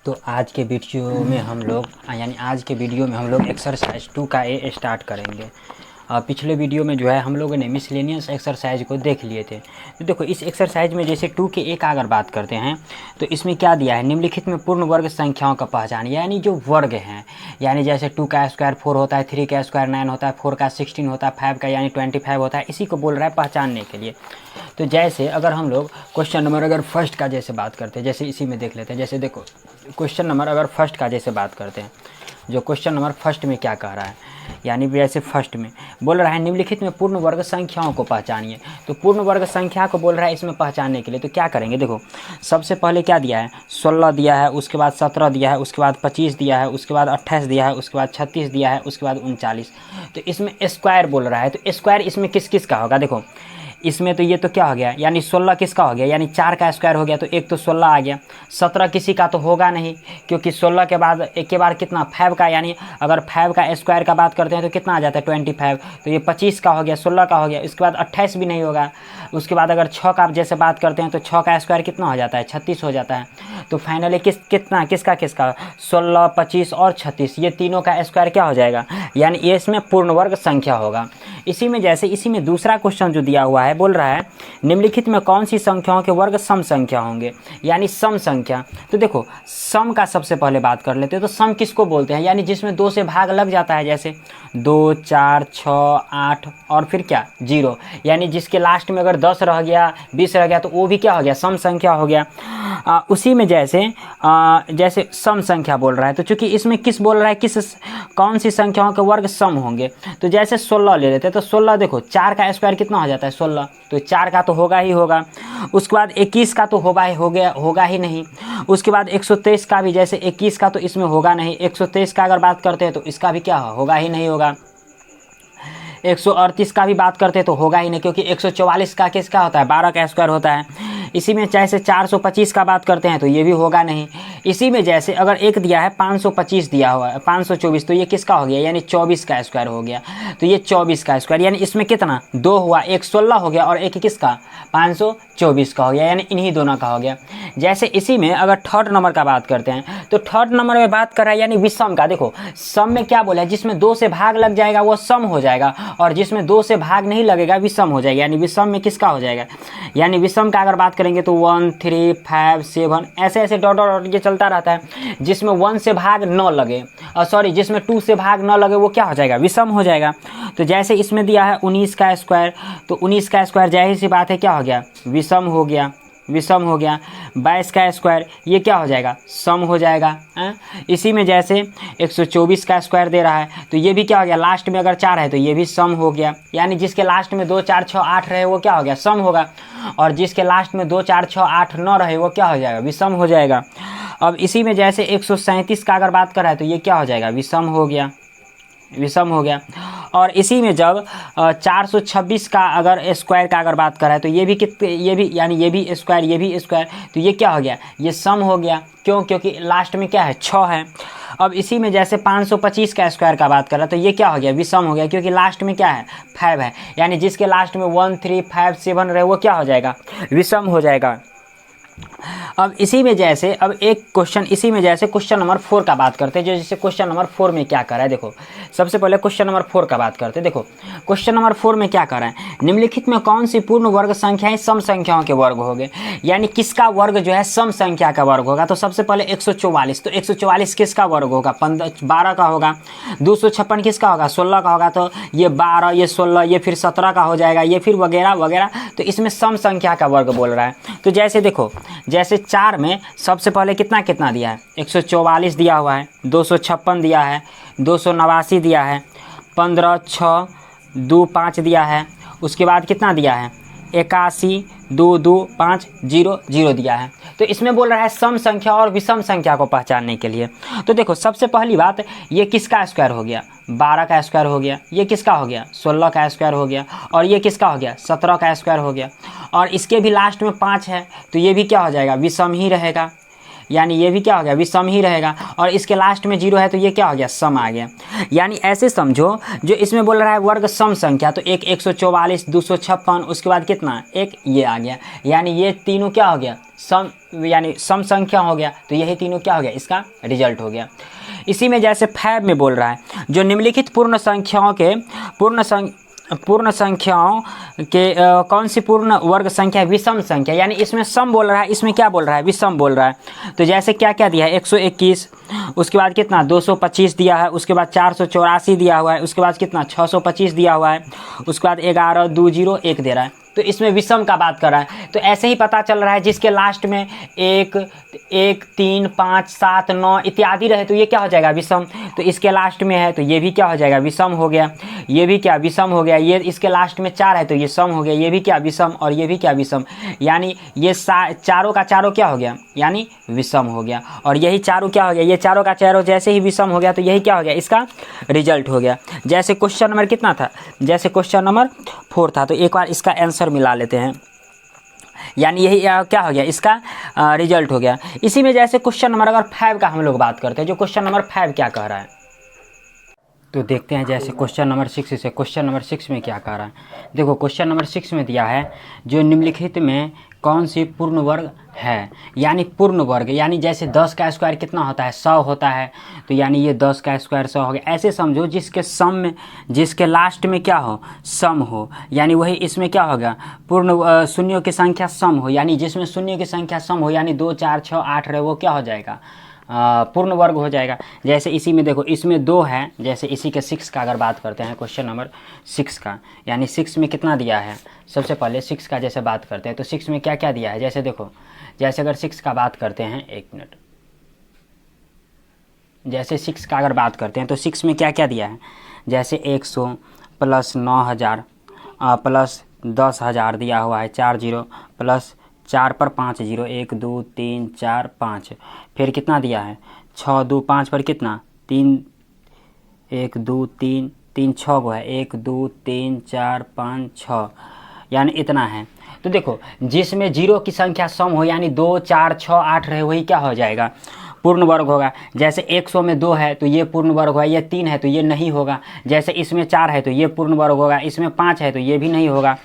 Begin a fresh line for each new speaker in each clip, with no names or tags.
तो आज के वीडियो में हम लोग एक्सरसाइज 2 का ए स्टार्ट करेंगे। पिछले वीडियो में जो है हम लोगों ने मिसलेनियस एक्सरसाइज को देख लिए थे। तो देखो इस एक्सरसाइज में जैसे 2 के ए का अगर बात करते हैं तो इसमें क्या दिया है, निम्नलिखित में पूर्ण वर्ग संख्याओं का पहचान, यानी जो वर्ग हैं, यानी जैसे 2 का स्क्वायर 4 होता है, 3 का स्क्वायर 9 होता है, 4 का 16 होता है, 5 का यानी 25 होता है, इसी को बोल रहा है पहचानने के लिए। तो जैसे अगर हम लोग क्वेश्चन नंबर अगर फर्स्ट का जैसे बात करते हैं, जैसे इसी में देख लेते हैं। जैसे देखो क्वेश्चन नंबर अगर फर्स्ट का जैसे बात करते हैं, जो क्वेश्चन नंबर फर्स्ट में क्या कह रहा है, यानी जैसे फर्स्ट में बोल रहा है निम्नलिखित में पूर्ण वर्ग संख्याओं को पहचानिए। तो पूर्ण वर्ग संख्या को बोल रहा है इसमें पहचानने के लिए। तो क्या करेंगे, देखो सबसे पहले क्या दिया है, 16 दिया है, उसके बाद 17 दिया है, उसके बाद 25 दिया है, उसके बाद 28 दिया है, उसके बाद 36 दिया है, उसके बाद 39। तो इसमें स्क्वायर बोल रहा है, तो स्क्वायर इसमें किस किस का होगा, देखो इसमें तो ये तो क्या हो गया, यानी 16 किसका हो गया, यानी 4 का स्क्वायर हो गया, तो एक तो 16 आ गया। 17 किसी का तो होगा नहीं, क्योंकि 16 के बाद एक के बार कितना 5 का, यानी अगर 5 का स्क्वायर का बात करते हैं तो कितना आ जाता है 25। तो ये 25 का हो गया, 16 का हो गया, इसके बाद 28 भी नहीं होगा। उसके बाद अगर 6 का जैसे बात करते हैं तो 6 का स्क्वायर कितना हो जाता है, 36 हो जाता है। तो फाइनली कितना किसका 16, 25 और 36, ये तीनों का स्क्वायर क्या हो जाएगा, यानी ये इसमें पूर्ण वर्ग संख्या होगा। इसी में जैसे इसी में दूसरा क्वेश्चन जो दिया हुआ है, बोल रहा है निम्नलिखित में कौन सी संख्याओं के वर्ग सम संख्या होंगे, यानी सम संख्या। तो देखो सम का सबसे पहले बात कर लेते हैं। तो सम किसको बोलते हैं, यानी जिसमें 2 से भाग लग जाता है, जैसे 2, 4, 6, 8 और फिर क्या 0, यानी जिसके लास्ट में अगर 10 रह गया, 20 रह गया, तो वो भी क्या हो गया, सम संख्या हो गया। उसी में जैसे सम संख्या बोल रहा है, तो चूंकि इसमें किस बोल रहा है, कौन सी संख्याओं के वर्ग सम होंगे। तो जैसे 16 ले लेते हैं, तो 16 देखो 4 का स्क्वायर कितना हो जाता है 16, तो 4 का तो होगा ही होगा। उसके बाद 21 का तो होगा ही नहीं। उसके बाद 123 का भी, जैसे 21 का तो इसमें होगा नहीं, 123 का अगर बात करते हैं तो इसका भी क्या होगा ही नहीं होगा। 138 का भी बात करते हैं तो होगा ही नहीं, क्योंकि 144 का किसका होता है, 12 का स्क्वायर होता है। इसी में जैसे 425 का बात करते हैं तो ये भी होगा नहीं। इसी में जैसे अगर एक दिया है 525 दिया हुआ है, 524, तो ये किसका हो गया, यानी 24 का स्क्वायर हो गया। तो ये 24 का स्क्वायर, यानी इसमें कितना 2 हुआ, एक 16 हो गया और एक किसका 524 का हो गया, यानी इन्हीं दोनों का हो गया। जैसे इसी में अगर थर्ड नंबर का बात करते हैं, तो थर्ड नंबर में बात कर रहा है यानी विषम का। देखो सम में क्या बोला है, जिसमें 2 से भाग लग जाएगा वो सम हो जाएगा, और जिसमें 2 से भाग नहीं लगेगा विषम हो जाएगा। यानी विषम में किसका हो जाएगा, यानी विषम का अगर बात करेंगे तो 1, 3, 5, 7 ऐसे डॉट डॉट ये चलता रहता है। जिसमें 1 से भाग न लगे, जिसमें 2 से भाग न लगे वो क्या हो जाएगा, विषम हो जाएगा। तो जैसे इसमें दिया है 19 का स्क्वायर, तो 19 का स्क्वायर जाहिर सी बात है क्या हो गया, विषम हो गया। 22 का स्क्वायर ये क्या हो जाएगा, सम हो जाएगा। इसी में जैसे 124 का स्क्वायर दे रहा है, तो ये भी क्या हो गया, लास्ट में अगर 4 है तो ये भी सम हो गया। यानी जिसके लास्ट में 2, 4, 6, 8 रहे वो क्या हो गया, सम होगा, और जिसके लास्ट में 2, 4, 6, 8 न रहे वो क्या हो जाएगा, विषम हो जाएगा। अब इसी में जैसे 137 का अगर बात कर रहा है तो ये क्या हो जाएगा, विषम हो गया। और इसी में जब 426 का अगर स्क्वायर का अगर बात कर रहा है तो ये भी यानी ये भी स्क्वायर, तो ये क्या हो गया, ये सम हो गया। क्यों, क्योंकि लास्ट में क्या है 6 है। अब इसी में जैसे 525 का स्क्वायर का बात कर रहा है तो ये क्या हो गया, विषम हो गया, क्योंकि लास्ट में क्या है 5 है। यानी जिसके लास्ट में 1, 3, 5, 7 रहे वो क्या हो जाएगा, विषम हो जाएगा। अब इसी में जैसे क्वेश्चन नंबर 4 का बात करते हैं, जो जैसे क्वेश्चन नंबर 4 में क्या कर रहा है। देखो सबसे पहले क्वेश्चन नंबर 4 का बात करते हैं। देखो क्वेश्चन नंबर 4 में क्या कर रहा है, निम्नलिखित में कौन सी पूर्ण वर्ग संख्याएं सम संख्याओं के वर्ग होंगे, यानी किसका वर्ग जो है सम संख्या का वर्ग होगा। तो सबसे पहले 144, तो 144 किसका वर्ग होगा, 12 का होगा। 256 किसका होगा, 16 का होगा, तो ये 12, ये 16, ये फिर 17 का हो जाएगा, ये फिर वगैरह वगैरह। तो इसमें सम संख्या का वर्ग बोल रहा है। तो जैसे देखो जैसे 4 में सबसे पहले कितना दिया है, 144 दिया हुआ है, 256 दिया है, 289 दिया है, 15, 6, 2, 5 दिया है। उसके बाद कितना दिया है, 81, 2, 2, 5, 0, 0 दिया है। तो इसमें बोल रहा है सम संख्या और विषम संख्या को पहचानने के लिए। तो देखो सबसे पहली बात, ये किसका स्क्वायर हो गया, 12 का स्क्वायर हो गया। ये किसका हो गया, 16 का स्क्वायर हो गया। और ये किसका हो गया, 17 का स्क्वायर हो गया। और इसके भी लास्ट में 5 है, तो ये भी क्या हो जाएगा, विषम ही रहेगा। यानी ये भी क्या हो गया, विषम ही रहेगा। और इसके लास्ट में 0 है तो ये क्या हो गया, सम आ गया। यानी ऐसे समझो, जो इसमें बोल रहा है वर्ग सम संख्या, तो एक 144, 256, उसके बाद कितना, एक ये आ गया। यानी ये तीनों क्या हो गया, सम, यानी सम संख्या हो गया। तो यही तीनों क्या हो गया, इसका रिजल्ट हो गया। इसी में जैसे फैब में बोल रहा है, जो निम्नलिखित पूर्ण संख्याओं के कौन सी पूर्ण वर्ग संख्या विषम संख्या, यानी इसमें सम बोल रहा है, इसमें क्या बोल रहा है, विषम बोल रहा है। तो जैसे क्या क्या दिया है, 121, उसके बाद कितना 225 दिया है, उसके बाद 484 दिया हुआ है, उसके बाद कितना 625 दिया हुआ है, उसके बाद 11, 2, 0, 1 दे रहा है। तो इसमें विषम का बात कर रहा है। तो ऐसे ही पता चल रहा है जिसके लास्ट में 1, 3, 5, 7, 9 इत्यादि रहे तो ये क्या हो जाएगा, विषम। तो इसके लास्ट में है तो ये भी क्या हो जाएगा, विषम हो गया। ये भी क्या, विषम हो गया। ये इसके लास्ट में 4 है तो ये सम हो गया। ये भी क्या, विषम, और ये भी क्या, विषम। यानी ये चारों का चारों क्या हो गया, यानी विषम हो गया। और यही चारों क्या हो गया, ये चारों का चारों जैसे ही विषम हो गया तो यही क्या हो गया, इसका रिजल्ट हो गया। जैसे क्वेश्चन नंबर कितना था, जैसे क्वेश्चन नंबर 4 था। तो एक बार इसका आंसर मिला लेते हैं, यानी यही क्या हो गया, इसका रिजल्ट हो गया। इसी में जैसे क्वेश्चन नंबर अगर 5 का हम लोग बात करते हैं, जो क्वेश्चन नंबर 5 क्या कह रहा है, तो देखते हैं जैसे क्वेश्चन नंबर 6 से क्वेश्चन नंबर 6 में क्या कह रहा है। देखो क्वेश्चन नंबर 6 में दिया है, जो निम्नलिखित में कौन सी पूर्ण वर्ग है, यानी पूर्ण वर्ग, यानी जैसे 10 का स्क्वायर कितना होता है, 100 होता है। तो यानी ये 10 का स्क्वायर 100 हो गया। ऐसे समझो जिसके सम में, जिसके लास्ट में क्या हो, सम हो, यानी वही इसमें क्या होगा, पूर्ण शून्यों की संख्या सम हो, यानी जिसमें शून्यों की संख्या सम हो, यानी 2, 4, 6, 8 रहे, वो क्या हो जाएगा, पूर्ण वर्ग हो जाएगा। जैसे इसी में देखो, इसमें 2 है, जैसे इसी के 6 का अगर बात करते हैं, क्वेश्चन नंबर 6 का, यानी 6 में कितना दिया है, सबसे पहले 6 का जैसे बात करते हैं तो 6 में क्या क्या दिया है। जैसे देखो, जैसे अगर 6 का बात करते हैं, एक मिनट, जैसे 6 का अगर बात करते हैं तो 6 में क्या क्या दिया है। जैसे 100 प्लस 9000 प्लस 10,000 दिया हुआ है, 4 0 प्लस 4 पर 5 0, 1 2 3 4 5, फिर कितना दिया है, 6 2 5 पर कितना, 3 1 2 3 3 6 गो है, 1 2 3 4 5 6, यानी इतना है। तो देखो जिसमें 0 की संख्या सम हो, यानी 2 4 6 8 रहे, वही क्या हो जाएगा, पूर्ण वर्ग होगा। जैसे 100 में 2 है तो ये पूर्ण वर्ग होगा, ये 3 है तो ये नहीं होगा। जैसे इसमें 4 है तो ये पूर्ण वर्ग होगा, इसमें 5 है तो ये भी नहीं होगा,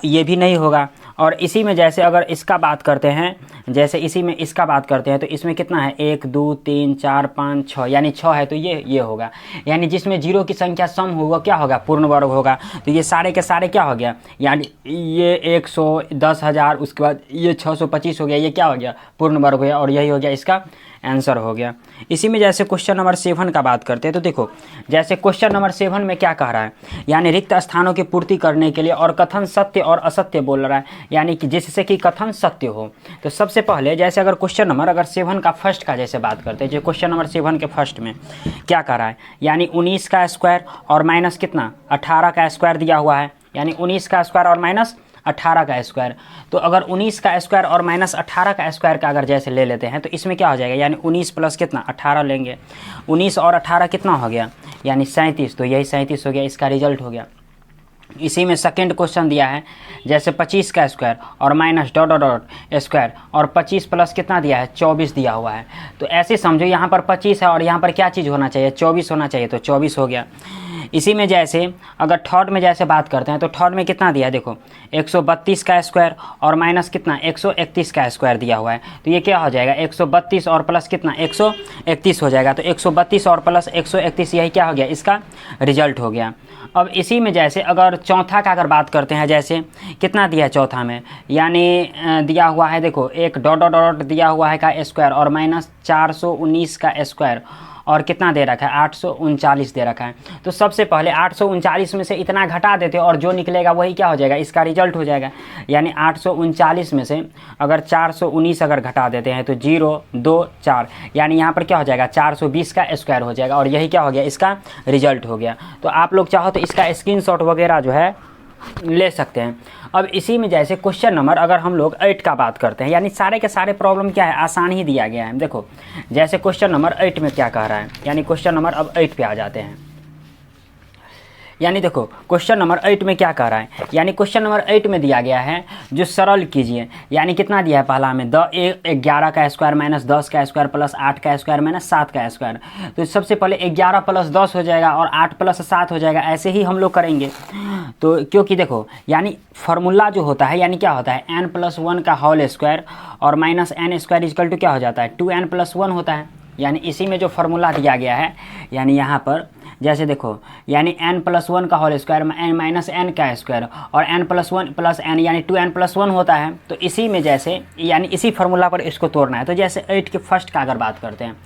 ये भी नहीं होगा। और इसी में जैसे अगर इसका बात करते हैं, जैसे इसी में इसका बात करते हैं तो इसमें कितना है, 1 2 3 4 5 6, यानी 6 है तो ये होगा। यानी जिसमें 0 की संख्या सम हो वो क्या होगा, पूर्ण वर्ग होगा। तो ये सारे के सारे क्या हो गया, यानी ये 100 10,000, उसके बाद ये 625 हो गया, ये क्या हो गया, पूर्ण वर्ग हो गया। और यही हो गया इसका आंसर हो गया। इसी में जैसे क्वेश्चन नंबर 7 का बात करते हैं तो देखो, जैसे क्वेश्चन नंबर 7 में क्या कह रहा है, यानी रिक्त स्थानों की पूर्ति करने के लिए और कथन सत्य और असत्य बोल रहा है, यानी कि जिससे कि कथन सत्य हो। तो सबसे पहले जैसे अगर क्वेश्चन नंबर अगर 7 का फर्स्ट का जैसे बात करते हैं, जो क्वेश्चन नंबर 7 के फर्स्ट में क्या कह रहा है, यानी 19 का स्क्वायर और माइनस कितना 18 का स्क्वायर दिया हुआ है, यानी 19 का स्क्वायर और माइनस 18 का स्क्वायर। तो अगर 19 का स्क्वायर और माइनस 18 का स्क्वायर का अगर जैसे ले लेते हैं तो इसमें क्या हो जाएगा, यानी 19 प्लस कितना 18 लेंगे, 19 और 18 कितना हो गया, यानी 37। तो यही 37 हो गया, इसका रिजल्ट हो गया। इसी में सेकेंड क्वेश्चन दिया है, जैसे 25 का स्क्वायर और minus dot dot dot square और 25 प्लस कितना दिया है, 24 दिया हुआ है। तो ऐसे समझो यहाँ पर 25 है और यहाँ पर क्या चीज़ होना चाहिए, 24 होना चाहिए, तो 24 हो गया। इसी में जैसे अगर थर्ड में जैसे बात करते हैं तो थर्ड में कितना दिया है, देखो 132 का स्क्वायर और माइनस कितना 131 का स्क्वायर दिया हुआ है। तो ये क्या हो जाएगा, 132 और प्लस कितना 131 हो जाएगा। तो 132 और प्लस 131 यही क्या हो गया, इसका रिजल्ट हो गया। अब इसी में जैसे अगर चौथा का अगर बात करते हैं, जैसे कितना दिया है चौथा में, यानी दिया हुआ है देखो एक डॉट डॉट डॉट दिया हुआ है का स्क्वायर और माइनस 419 का स्क्वायर और कितना दे रखा है 839 दे रखा है। तो सबसे पहले 839 में से इतना घटा देते और जो निकलेगा वही क्या हो जाएगा, इसका रिजल्ट हो जाएगा। यानी 839 में से अगर 419 अगर घटा देते हैं तो 0 2 4, यानी यहाँ पर क्या हो जाएगा 420 का स्क्वायर हो जाएगा और यही क्या हो गया, इसका रिजल्ट हो गया। तो आप लोग चाहो तो इसका स्क्रीनशॉट वगैरह जो है ले सकते हैं। अब इसी में जैसे क्वेश्चन नंबर अगर हम लोग 8 का बात करते हैं, यानी सारे के सारे प्रॉब्लम क्या है, आसान ही दिया गया है। देखो जैसे क्वेश्चन नंबर 8 में क्या कह रहा है, यानी क्वेश्चन नंबर अब 8 पे आ जाते हैं। यानी देखो क्वेश्चन नंबर 8 में क्या कह रहा है, यानी क्वेश्चन नंबर 8 में दिया गया है जो सरल कीजिए, यानी कितना दिया है पहला में 11 का स्क्वायर माइनस 10 का स्क्वायर प्लस 8 का स्क्वायर माइनस 7 का स्क्वायर। तो सबसे पहले 11 प्लस 10 हो जाएगा और 8 प्लस 7 हो जाएगा, ऐसे ही हम लोग करेंगे। तो क्योंकि देखो यानी फार्मूला जो होता है यानी क्या होता है n+1 का होल स्क्वायर और minus n square equal to क्या हो जाता है 2n+1 होता है। यानी इसी में जो फार्मूला दिया गया है, यानी यहाँ पर जैसे देखो यानी n+1 का होल स्क्वायर माइनस n का स्क्वायर और n+1 प्लस n यानी 2n+1 होता है। तो इसी में जैसे यानी इसी फार्मूला पर इसको तोड़ना है। तो जैसे 8 के फर्स्ट का अगर बात करते हैं,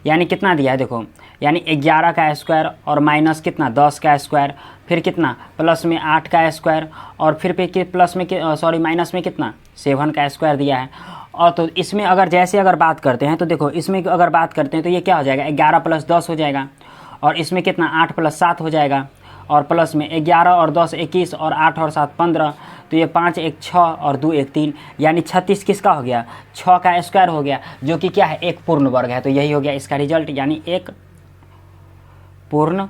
यानी कितना दिया है देखो, यानी 11 का स्क्वायर और माइनस कितना 10 का स्क्वायर, फिर कितना प्लस में 8 का स्क्वायर और फिर पे प्लस में सॉरी माइनस में कितना 7 का स्क्वायर दिया है। और तो इसमें अगर जैसे अगर बात करते हैं तो देखो इसमें अगर बात करते हैं तो ये क्या हो जाएगा 11 प्लस 10 हो जाएगा और इसमें कितना 8 प्लस 7 हो जाएगा और प्लस में 11 और 10 21 और 8 और 7 15। तो ये 5 1 6 और 2 1 3 यानी 36 किसका हो गया 6 का स्क्वायर हो गया, जो कि क्या है एक पूर्ण वर्ग है। तो यही हो गया इसका रिजल्ट, यानी एक पूर्ण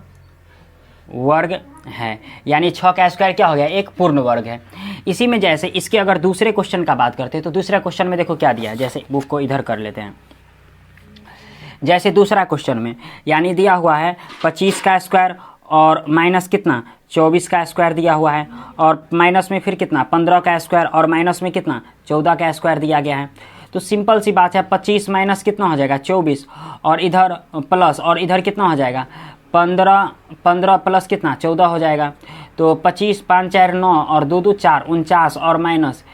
वर्ग है, यानी 6 का स्क्वायर क्या हो गया एक पूर्ण वर्ग है। इसी में जैसे इसके अगर दूसरे क्वेश्चन का बात करते हैं तो दूसरा क्वेश्चन में देखो क्या दिया है, जैसे बुक को इधर कर लेते हैं। जैसे दूसरा क्वेश्चन में यानी दिया हुआ है 25 का स्क्वायर और माइनस कितना 24 का स्क्वायर दिया हुआ है और माइनस में फिर कितना 15 का स्क्वायर और माइनस में कितना 14 का स्क्वायर दिया गया है। तो सिंपल सी बात है 25 माइनस कितना हो जाएगा 24 और इधर प्लस और इधर कितना हो जाएगा 15 प्लस कितना 14 हो जाएगा। तो 25 5 4 9 और 2 2 4 49 और माइनस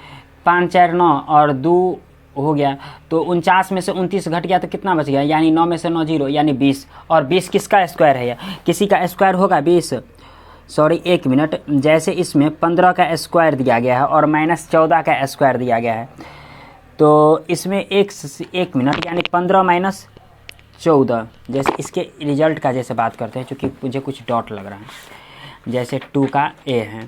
5 4 9 और 2 हो गया। तो 49 में से 29 घट गया तो कितना बच गया, यानी 9 में से 9 0 यानी 20। और 20 किसका स्क्वायर है, किसी का स्क्वायर होगा 20, सॉरी 1 मिनट। जैसे इसमें 15 का स्क्वायर दिया गया है और माइनस 14 का स्क्वायर दिया गया है, तो इसमें एक मिनट यानी 15 माइनस 14। जैसे इसके रिजल्ट का जैसे बात करते हैं, चूँकि मुझे कुछ डॉट लग रहा है, जैसे 2 का a है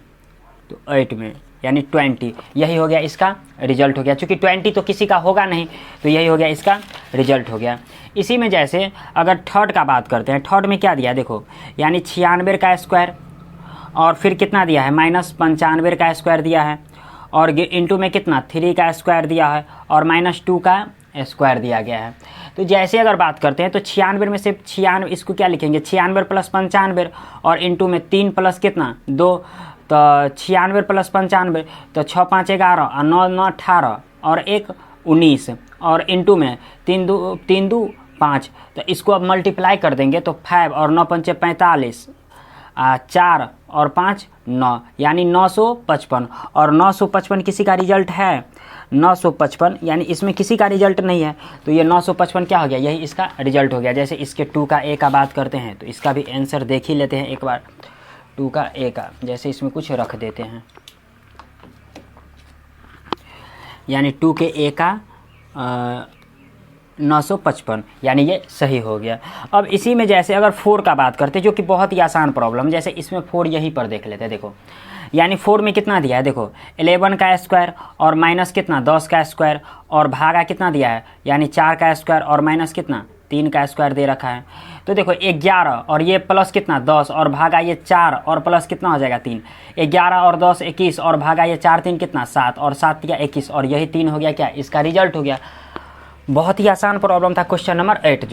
तो 8 में यानी 20, यही हो गया इसका रिजल्ट हो गया। चूँकि 20 तो किसी का होगा नहीं, तो यही हो गया इसका रिजल्ट हो गया। इसी में जैसे अगर थर्ड का बात करते हैं, थर्ड में क्या दिया देखो, यानी 96 का स्क्वायर और फिर कितना दिया है माइनस 95 का स्क्वायर दिया है और इंटू में कितना 3 का स्क्वायर दिया है और माइनस 2 का स्क्वायर दिया गया है। तो जैसे अगर बात करते हैं तो 96 में से 96 इसको क्या लिखेंगे 96 प्लस 95 और इंटू में 3 प्लस कितना 2, तो 96 प्लस 95 तो 6 5 11 और 9 9 18 और 1 19 और इंटू में 3 2 5। तो इसको अब मल्टीप्लाई कर देंगे तो 5 और 9 पंचे 45, 4 और 5 9 यानी 955। और 955 किसी का रिजल्ट है 955, यानी इसमें किसी का रिजल्ट नहीं है, तो ये 955 क्या हो गया, यही इसका रिजल्ट हो गया। जैसे इसके 2 का a का बात करते हैं तो इसका भी आंसर देख ही लेते हैं एक बार। 2 का a का जैसे इसमें कुछ रख देते हैं, यानी 2 के a का 955, यानी ये सही हो गया। अब इसी में जैसे अगर 4 का बात करते हैं, जो कि बहुत ही आसान प्रॉब्लम, जैसे इसमें 4 यहीं पर देख लेते हैं। देखो यानी 4 में कितना दिया है देखो 11 का स्क्वायर और माइनस कितना 10 का स्क्वायर और भागा कितना दिया है, यानी 4 का स्क्वायर और माइनस कितना 3 का स्क्वायर दे रखा है। तो देखो 11 और ये प्लस कितना 10 और भागा ये 4 और प्लस कितना हो जाएगा 3, 11 और 10 21 और भागा ये 4 3 कितना 7 और 7 या 21 और यही 3 हो गया क्या, इसका रिजल्ट हो गया। बहुत ही आसान प्रॉब्लम था क्वेश्चन नंबर 8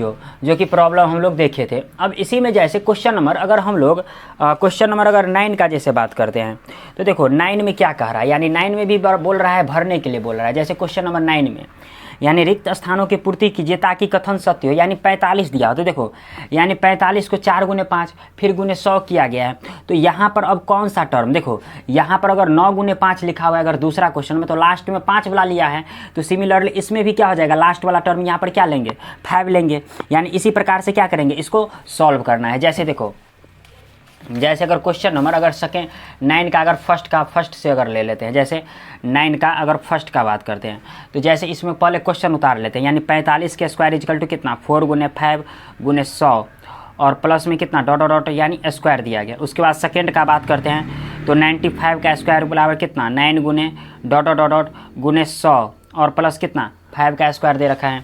जो कि प्रॉब्लम हम लोग देखे थे। अब इसी में जैसे क्वेश्चन नंबर अगर हम लोग क्वेश्चन नंबर अगर 9 का जैसे बात करते हैं तो देखो 9 में क्या कह रहा है, यानी 9 में भी बोल रहा है भरने के लिए बोल रहा है। जैसे क्वेश्चन नंबर 9 में यानी रिक्त स्थानों की पूर्ति कीजिए ताकि कथन सत्य हो, यानी 45 दिया हो। तो देखो यानी 45 को 4 गुने 5 फिर गुने 100 किया गया है। तो यहाँ पर अब कौन सा टर्म, देखो यहाँ पर अगर 9 गुने 5 लिखा हुआ है अगर दूसरा क्वेश्चन में, तो लास्ट में 5 वाला लिया है। तो सिमिलरली इसमें भी क्या हो जाएगा, लास्ट वाला टर्म यहाँ पर क्या लेंगे 5 लेंगे। यानी इसी प्रकार से क्या करेंगे, इसको सॉल्व करना है। जैसे देखो जैसे अगर क्वेश्चन नंबर अगर सेकेंड 9 का अगर फर्स्ट से अगर ले लेते हैं, जैसे 9 का अगर फर्स्ट का बात करते हैं तो जैसे इसमें पहले क्वेश्चन उतार लेते हैं। यानी 45 के स्क्वायर इक्वल टू कितना 4 गुने 5 गुने 100 और प्लस में कितना डॉट डॉट यानी स्क्वायर दिया गया। उसके बाद सेकेंड का बात करते हैं तो 95 का स्क्वायर बराबर कितना 9 गुने डॉट डॉट डॉट गुने 100 और प्लस कितना 5 का स्क्वायर दे रखा है।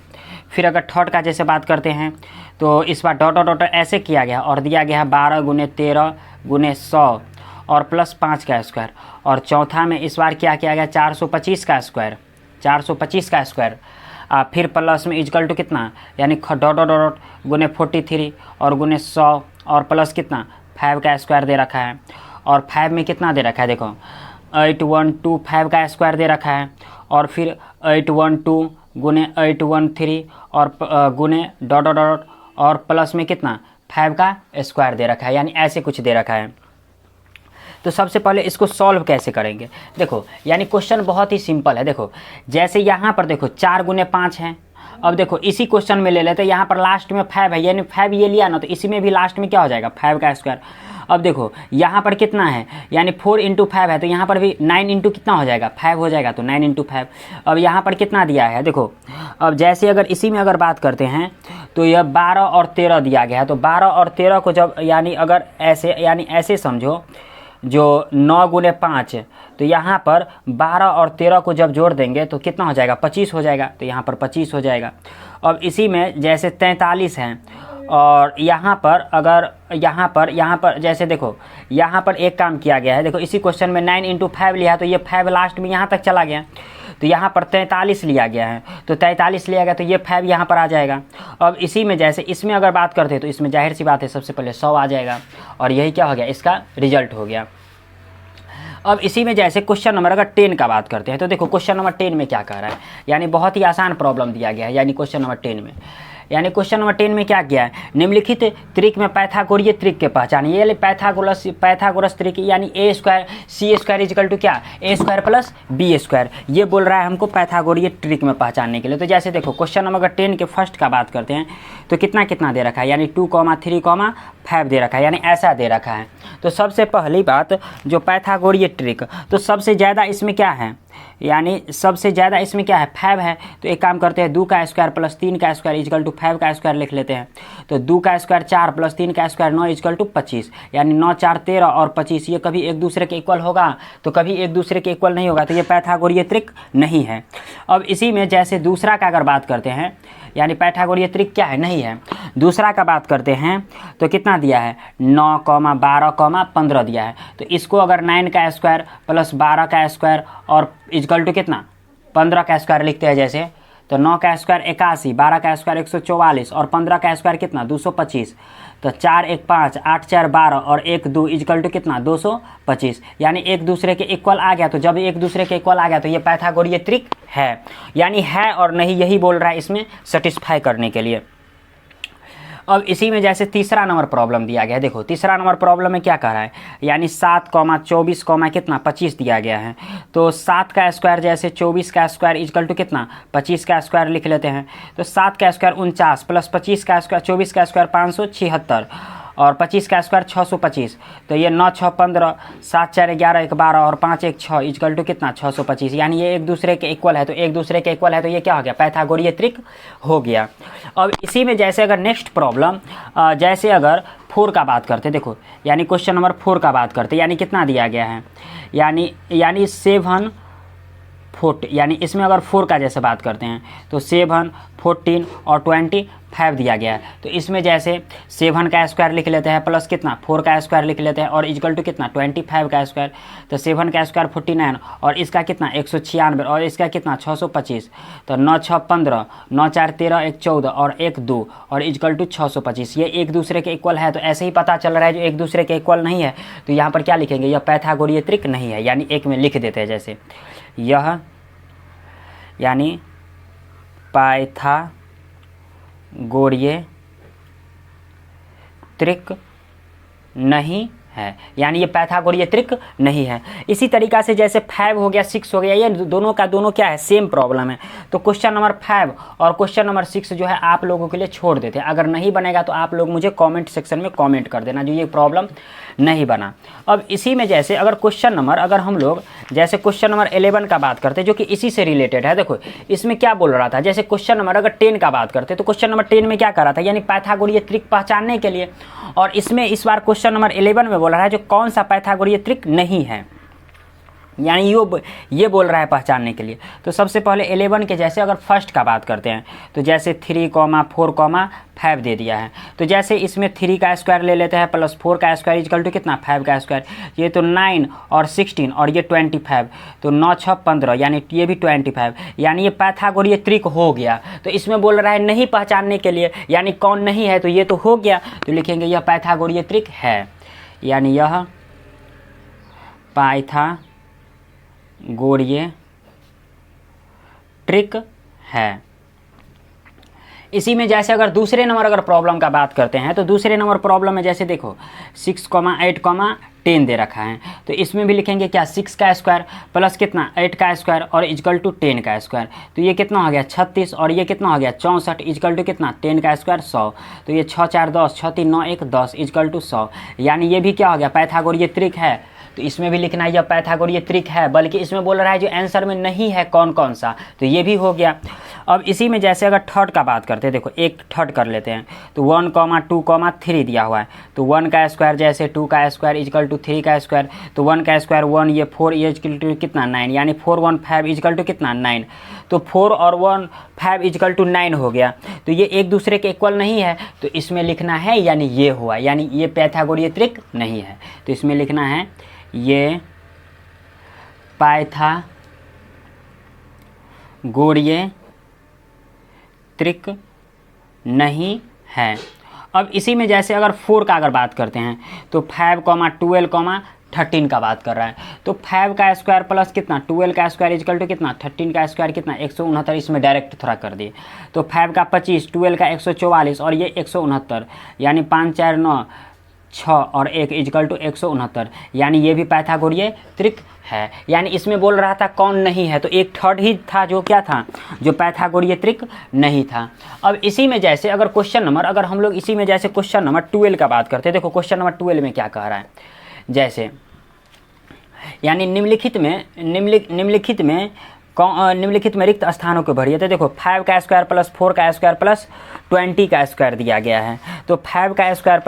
फिर अगर थर्ड का जैसे बात करते हैं तो इस बार डॉट डॉट ऐसे किया गया और दिया गया है 12 गुने 13 गुने 100 और प्लस 5 का स्क्वायर, और चौथा में इस बार क्या किया गया 425 का स्क्वायर, 425 का स्क्वायर, फिर प्लस में इजकल टू कितना, यानी डॉट डॉट डॉट गुने 43 और गुने 100 और प्लस कितना 5 का स्क्वायर दे रखा है, और 5 में कितना दे रखा है देखो 8125 का स्क्वायर दे रखा है, और फिर 812 गुने 813 और गुने डॉट डॉट डॉट और प्लस में कितना 5 का स्क्वायर दे रखा है, यानी ऐसे कुछ दे रखा है। तो सबसे पहले इसको सॉल्व कैसे करेंगे, देखो यानी क्वेश्चन बहुत ही सिंपल है। देखो जैसे यहाँ पर देखो 4 गुने 5 है, अब देखो इसी क्वेश्चन में ले लेते हैं, यहाँ पर लास्ट में 5 है, यानी 5 ये लिया ना, तो इसी में भी लास्ट में क्या हो जाएगा 5 का स्क्वायर। अब देखो यहाँ पर कितना है, यानी 4 × 5 है, तो यहाँ पर भी 9 × कितना हो जाएगा 5 हो जाएगा, तो 9 × 5। अब यहाँ पर कितना दिया है देखो, अब जैसे अगर इसी में अगर बात करते हैं तो यह 12 और 13 दिया गया है, तो 12 और 13 को जब यानी अगर ऐसे यानी ऐसे समझो जो 9 गुने 5, तो यहाँ पर 12 और 13 को जब जोड़ देंगे तो कितना हो जाएगा 25 हो जाएगा, तो यहाँ पर 25 हो जाएगा। अब इसी में जैसे 43 हैं, और यहाँ पर अगर यहाँ पर जैसे देखो यहाँ पर एक काम किया गया है, देखो इसी क्वेश्चन में 9 × 5 लिया है, तो ये 5 लास्ट में यहाँ तक चला गया, तो यहाँ पर 43 लिया गया है, तो 43 लिया गया तो ये 5 यहाँ पर आ जाएगा। अब इसी में जैसे इसमें अगर बात करते हैं तो इसमें जाहिर सी बात है सबसे पहले 100 आ जाएगा, और यही क्या हो गया इसका रिजल्ट हो गया। अब इसी में जैसे क्वेश्चन नंबर अगर 10 का बात करते हैं तो देखो क्वेश्चन नंबर 10 में क्या कह रहा है, यानी बहुत ही आसान प्रॉब्लम दिया गया है, यानी क्वेश्चन नंबर 10 में, यानी क्वेश्चन नंबर 10 में क्या किया है, निम्नलिखित त्रिक में पाइथागोरीय त्रिक के पहचान, ये पैथागोरस त्रिक यानी a² c² इजकल टू क्या a² प्लस b², ये बोल रहा है हमको पैथागोरीय ट्रिक में पहचानने के लिए। तो जैसे देखो क्वेश्चन नंबर 10 के फर्स्ट का बात करते हैं तो कितना कितना दे रखा है, यानी 2, 3, 5 दे रखा है, यानी ऐसा दे रखा है। तो सबसे पहली बात जो पैथागोरीय ट्रिक, तो सबसे ज़्यादा इसमें क्या है, यानी सबसे ज़्यादा इसमें क्या है 5 है, तो एक काम करते हैं 2 का स्क्वायर प्लस 3 का स्क्वायर इजकल टू 5 का स्क्वायर लिख लेते हैं। तो 2 का स्क्वायर 4 प्लस 3 का स्क्वायर 9 इजकल टू 25, यानी 9, 4, 13 और 25, ये कभी एक दूसरे के इक्वल होगा तो कभी एक दूसरे के इक्वल नहीं होगा, तो ये पैथागोरीय त्रिक नहीं है। अब इसी में जैसे दूसरा का अगर बात करते हैं, यानी पैथागोरीय त्रिक क्या है नहीं है, दूसरा का बात करते हैं तो कितना दिया है 9, 12, 15 दिया है, तो इसको अगर 9 का स्क्वायर प्लस 12 का स्क्वायर और इजकल टू कितना 15 का स्क्वायर लिखते हैं जैसे, तो 9 का स्क्वायर 81, 12 का स्क्वायर 144 और 15 का स्क्वायर कितना 225, तो 4, 1, 5, 8, 4, 12 और 1, 2 इजकल टू कितना 225, यानी एक दूसरे के इक्वल आ गया। तो जब एक दूसरे के इक्वल आ गया तो ये पैथागोरीय त्रिक है, यानी है और नहीं यही बोल रहा है इसमें सेटिस्फाई करने के लिए। अब इसी में जैसे तीसरा नंबर प्रॉब्लम दिया गया है, देखो तीसरा नंबर प्रॉब्लम में क्या कह रहा है, यानी 7, 24, कितना 25 दिया गया है, तो 7 का स्क्वायर जैसे 24 का स्क्वायर इजकल टू कितना 25 का स्क्वायर लिख लेते हैं। तो 7 का स्क्वायर 49 प्लस 25 का स्क्वायर 24 का स्क्वायर 576 और 25 का स्क्वायर 625, तो ये 9, 6, 15, 7, 4, 11, 1, 12 और 5, 1, 6 इजकल टू कितना 625, यानी ये एक दूसरे के इक्वल है, तो एक दूसरे के इक्वल है तो ये क्या हो गया पैथागोरीय त्रिक हो गया। अब इसी में जैसे अगर नेक्स्ट प्रॉब्लम जैसे अगर 4 का बात करते देखो, यानी क्वेश्चन नंबर 4 का बात करते, यानी कितना दिया गया है, यानी 7, 40, यानी इसमें अगर 4 का जैसे बात करते हैं तो 7, 14 और 25 दिया गया है, तो इसमें जैसे 7 का स्क्वायर लिख लेते हैं प्लस कितना 4 का स्क्वायर लिख लेते हैं और इजकल टू कितना 25 का स्क्वायर, तो 7 का स्क्वायर 49 और इसका कितना 196 और इसका कितना 625, तो 9, 6, 15, 9, 4, 13, 1, 14 और 1, 2 और इजकल टू 625, ये एक दूसरे के इक्वल है। तो ऐसे ही पता चल रहा है जो एक दूसरे के इक्वल नहीं है तो यहाँ पर क्या लिखेंगे, यह पैथागोरीय त्रिक नहीं है, यानी एक में लिख देते हैं जैसे यह, यानी पैथागोरीय त्रिक नहीं है, यानी ये पैथागोरीय त्रिक नहीं है। इसी तरीक़ा से जैसे 5 हो गया 6 हो गया, ये दोनों का दोनों क्या है सेम प्रॉब्लम है। तो क्वेश्चन नंबर 5 और क्वेश्चन नंबर 6 जो है आप लोगों के लिए छोड़ देते हैं, अगर नहीं बनेगा तो आप लोग मुझे कमेंट सेक्शन में कमेंट कर देना जो ये प्रॉब्लम नहीं बना। अब इसी में जैसे अगर क्वेश्चन नंबर अगर हम लोग जैसे क्वेश्चन नंबर 11 का बात करते हैं जो कि इसी से रिलेटेड है, देखो इसमें क्या बोल रहा था, जैसे क्वेश्चन नंबर अगर 10 का बात करते तो क्वेश्चन नंबर 10 में क्या कर रहा था, यानी पैथागोरीय त्रिक पहचानने के लिए, और इसमें इस बार क्वेश्चन नंबर 11 में बोल रहा है जो कौन सा पैथागोरीय त्रिक नहीं है। यानी ये बोल रहा है पहचानने के लिए। तो सबसे पहले 11 के जैसे अगर फर्स्ट का बात करते हैं तो जैसे 3, 4, 5 दे दिया है, तो जैसे इसमें 3 का स्क्वायर ले लेते हैं प्लस 4 का स्क्वायर इक्वल टू कितना 5 का स्क्वायर, ये तो 9 और 16 और ये 25, तो 9 6 15 यानी ये भी 25, यानी ये पाइथागोरीय त्रिक हो गया। तो इसमें बोल रहा है नहीं पहचानने के लिए, यानी कौन नहीं है, तो ये तो हो गया, तो लिखेंगे यह पाइथागोरीय त्रिक है, यानी यह पाइथागोरीय ट्रिक है। इसी में जैसे अगर दूसरे नंबर अगर प्रॉब्लम का बात करते हैं तो दूसरे नंबर प्रॉब्लम में जैसे देखो 6, 8, 10 दे रखा है, तो इसमें भी लिखेंगे क्या 6 का स्क्वायर प्लस कितना 8 का स्क्वायर और इक्वल टू 10 का स्क्वायर, तो ये कितना हो गया 36 और ये कितना हो गया 64 इक्वल टू कितना 10 का स्क्वायर 100, तो ये 6 4 10 6 3 9 1 10 इक्वल टू 100, यानी ये भी क्या हो गया पाइथागोरीय त्रिक है। तो इसमें भी लिखना है यह पाइथागोरीय त्रिक है, बल्कि इसमें बोल रहा है जो आंसर में नहीं है कौन कौन सा, तो ये भी हो गया। अब इसी में जैसे अगर थर्ड का बात करते हैं, देखो एक थर्ड कर लेते हैं, तो 1, 2, 3 दिया हुआ है, तो 1 का स्क्वायर जैसे 2 का स्क्वायर इक्वल टू 3 का स्क्वायर, तो 1 का स्क्वायर 1, ये 4 ये इक्वल टू कितना 9, यानी 4 1 5 इक्वल टू कितना 9, तो 4 और 1 5 इक्वल टू 9 हो गया। तो ये एक दूसरे के इक्वल नहीं है, तो इसमें लिखना है यानी ये हुआ, यानी ये पाइथागोरीय त्रिक नहीं है, तो इसमें लिखना है ये पाइथागोरीय त्रिक नहीं है। अब इसी में जैसे अगर 4 का अगर बात करते हैं तो 5, 12, 13 का बात कर रहा है, तो 5 का स्क्वायर प्लस कितना 12 का स्क्वायर इक्वल टू कितना 13 का स्क्वायर कितना 169, इसमें डायरेक्ट थोड़ा कर दिए, तो 5 का 25, 12 का 144 और ये 169, यानी 5 4 9 6 और 1 इक्वल टू 169, यानी ये भी पाइथागोरीय त्रिक है। यानी इसमें बोल रहा था कौन नहीं है, तो एक थर्ड ही था जो क्या था, जो पाइथागोरीय त्रिक नहीं था। अब इसी में जैसे अगर क्वेश्चन नंबर अगर हम लोग इसी में जैसे क्वेश्चन नंबर 12 का बात करते हैं, देखो क्वेश्चन नंबर 12 में क्या कह रहा है, जैसे यानी निम्नलिखित में रिक्त स्थानों को भरिए, तो देखो 5 का स्क्वायर प्लस 4 का स्क्वायर प्लस 20 का स्क्वायर दिया गया है, तो 5 का स्क्वायर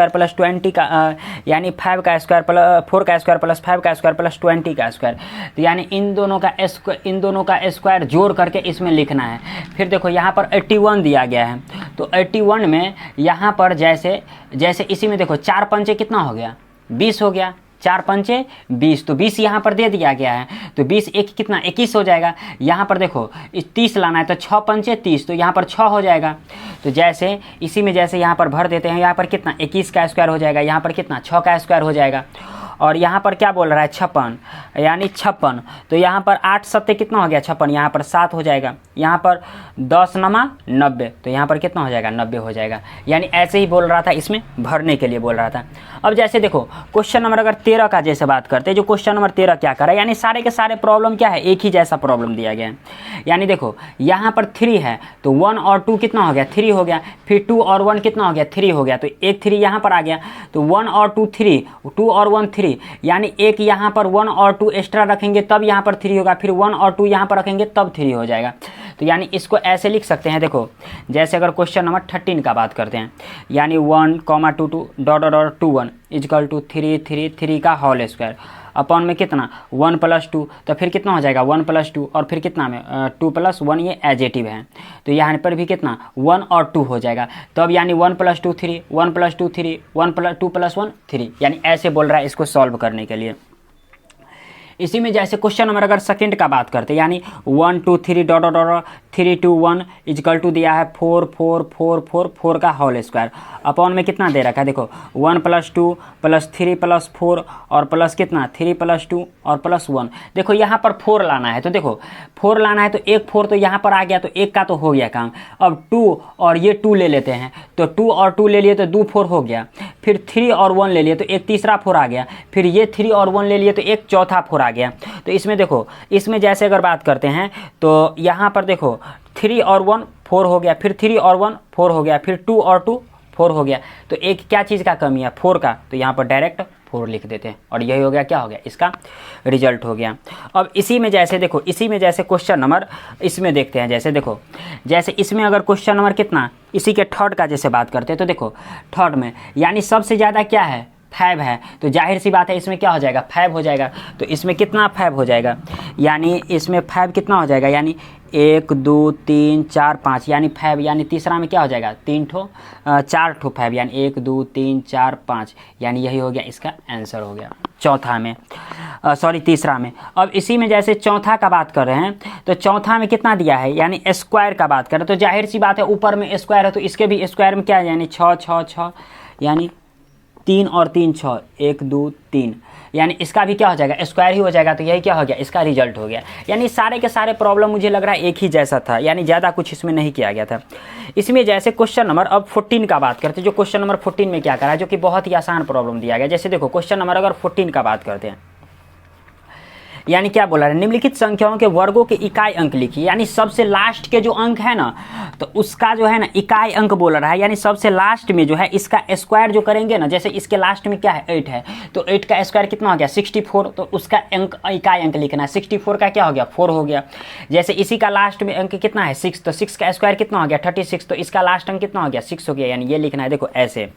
प्लस 20 का यानी 5 का स्क्वायर प्लस 4 का स्क्वायर प्लस 5 का स्क्वायर प्लस 20 का स्क्वायर, तो यानी इन दोनों का स्क्वायर जोड़ करके इसमें लिखना है। फिर देखो यहाँ पर 81 दिया गया है, तो 81 में यहाँ पर जैसे इसी में देखो 4 पंचे कितना हो गया 20 हो गया, 4 पंचे 20, तो 20 यहाँ पर दे दिया गया है, तो 20 एक कितना 21 हो जाएगा। यहाँ पर देखो 30 लाना है, तो 6 पंचे 30, तो यहाँ पर 6 हो जाएगा। तो जैसे इसी में जैसे यहाँ पर भर देते हैं, यहाँ पर कितना 21 का स्क्वायर हो जाएगा, यहाँ पर कितना 6 का स्क्वायर हो जाएगा, और यहाँ पर क्या बोल रहा है 56, यानी 56, तो यहाँ पर 8 7 कितना हो गया 56, यहाँ पर 7 हो जाएगा, यहाँ पर 10 9 90, तो यहाँ पर कितना हो जाएगा 90 हो जाएगा। यानी ऐसे ही बोल रहा था, इसमें भरने के लिए बोल रहा था। अब जैसे देखो क्वेश्चन नंबर अगर 13 का जैसे बात करते हैं, जो क्वेश्चन नंबर 13 क्या कर रहा है, यानी सारे के सारे प्रॉब्लम क्या है एक ही जैसा प्रॉब्लम दिया गया है। यानी देखो यहाँ पर 3 है, तो 1 और 2 कितना हो गया 3 हो गया, फिर 2 और 1 कितना हो गया 3 हो गया, तो एक 3 यहाँ पर आ गया, तो 1 और 2 3, 2 और 1 3, यानी एक यहाँ पर 1 और 2 एक्स्ट्रा रखेंगे तब यहाँ पर 3 होगा, फिर 1 और 2 यहाँ पर रखेंगे तब 3 हो जाएगा। तो यानी इसको ऐसे लिख सकते हैं, देखो जैसे अगर क्वेश्चन नंबर 13 का बात करते हैं, यानी 1, 2 2 .2 1 इक्वल टू 3 3 3 का होल स्क्वायर अपॉन में कितना 1 + 2, तो फिर कितना हो जाएगा 1 + 2 और फिर कितना में 2 + 1, ये एडजेटिव है, तो यहाँ पर भी कितना 1 और 2 हो जाएगा, तब यानी 1 + 2 3, 1 + 2 3, 1 + 2 + 1 3, यानी ऐसे बोल रहा है इसको सॉल्व करने के लिए। इसी में जैसे क्वेश्चन नंबर अगर सेकंड का बात करते हैं, यानी 1 2 3 3 2 1 इक्वल टू दिया है 4 4 4 4 4 का होल स्क्वायर अपॉन में कितना दे रखा है, देखो 1 + 2 + 3 + 4 और प्लस कितना 3 + 2 और +1। देखो यहाँ पर 4 लाना है, तो देखो 4 लाना है, तो एक 4 तो यहाँ पर आ गया, तो एक का तो हो गया काम। अब 2 और ये 2 ले लेते हैं, तो 2 और 2 ले लिए तो 2 4 हो गया, फिर 3 और 1 ले लिए तो एक तीसरा 4 आ गया, फिर ये 3 और 1 ले लिए तो एक चौथा 4 आ गया। तो इसमें देखो इसमें जैसे अगर बात करते हैं तो यहाँ पर देखो 3 और 1 4 हो गया, फिर 3 और 1 4 हो गया, फिर 2 और 2 4 हो गया, तो एक क्या चीज़ का कमी है 4 का, तो यहाँ पर डायरेक्ट 4 लिख देते हैं और यही हो गया क्या हो गया इसका रिजल्ट हो गया। अब इसी में जैसे देखो इसी में जैसे क्वेश्चन नंबर इसमें देखते हैं, जैसे देखो जैसे इसमें अगर क्वेश्चन नंबर कितना इसी के थर्ड का जैसे बात करते हैं, तो देखो थर्ड में यानी सबसे ज़्यादा क्या है 5 है, तो जाहिर सी बात है इसमें क्या हो जाएगा, 5 हो जाएगा। तो इसमें कितना 5 हो जाएगा, यानी इसमें 5 कितना हो जाएगा, यानी 1 2 3 4 5, यानी 5, यानी तीसरा में क्या हो जाएगा, 4 ठो 5, यानी 1 2 3 4 5, यानी यही हो गया इसका आंसर हो गया चौथा में, तीसरा में। अब इसी में जैसे चौथा का बात कर रहे हैं, तो चौथा में कितना दिया है, यानी स्क्वायर का बात करें तो जाहिर सी बात है ऊपर में स्क्वायर है तो इसके भी स्क्वायर में क्या है, यानी 6 6 6, यानी 3 और 3 6, 1 2 3, यानी इसका भी क्या हो जाएगा, स्क्वायर ही हो जाएगा। तो यही क्या हो गया, इसका रिजल्ट हो गया। यानी सारे के सारे प्रॉब्लम मुझे लग रहा है एक ही जैसा था, यानी ज़्यादा कुछ इसमें नहीं किया गया था। इसमें जैसे क्वेश्चन नंबर अब 14 का बात करते हैं, जो क्वेश्चन नंबर 14 में क्या करा है, जो कि बहुत ही आसान प्रॉब्लम दिया गया। जैसे देखो क्वेश्चन नंबर अगर 14 का बात करते हैं, यानी क्या बोला है, निम्नलिखित संख्याओं के वर्गों के इकाई अंक लिखिए। यानी सबसे लास्ट के जो अंक है ना, तो उसका जो है ना इकाई अंक बोल रहा है। यानी सबसे लास्ट में जो है इसका स्क्वायर जो करेंगे ना, जैसे इसके लास्ट में क्या है 8 है, तो 8 का स्क्वायर कितना हो गया 64, तो उसका अंक इकाई अंक लिखना है। 64 का क्या हो गया 4 हो गया। जैसे इसी का लास्ट में अंक कितना है 6, तो 6 का स्क्वायर कितना हो गया 36, तो इसका लास्ट अंक कितना हो गया 6 हो गया, यानी ये लिखना है। देखो ऐसे,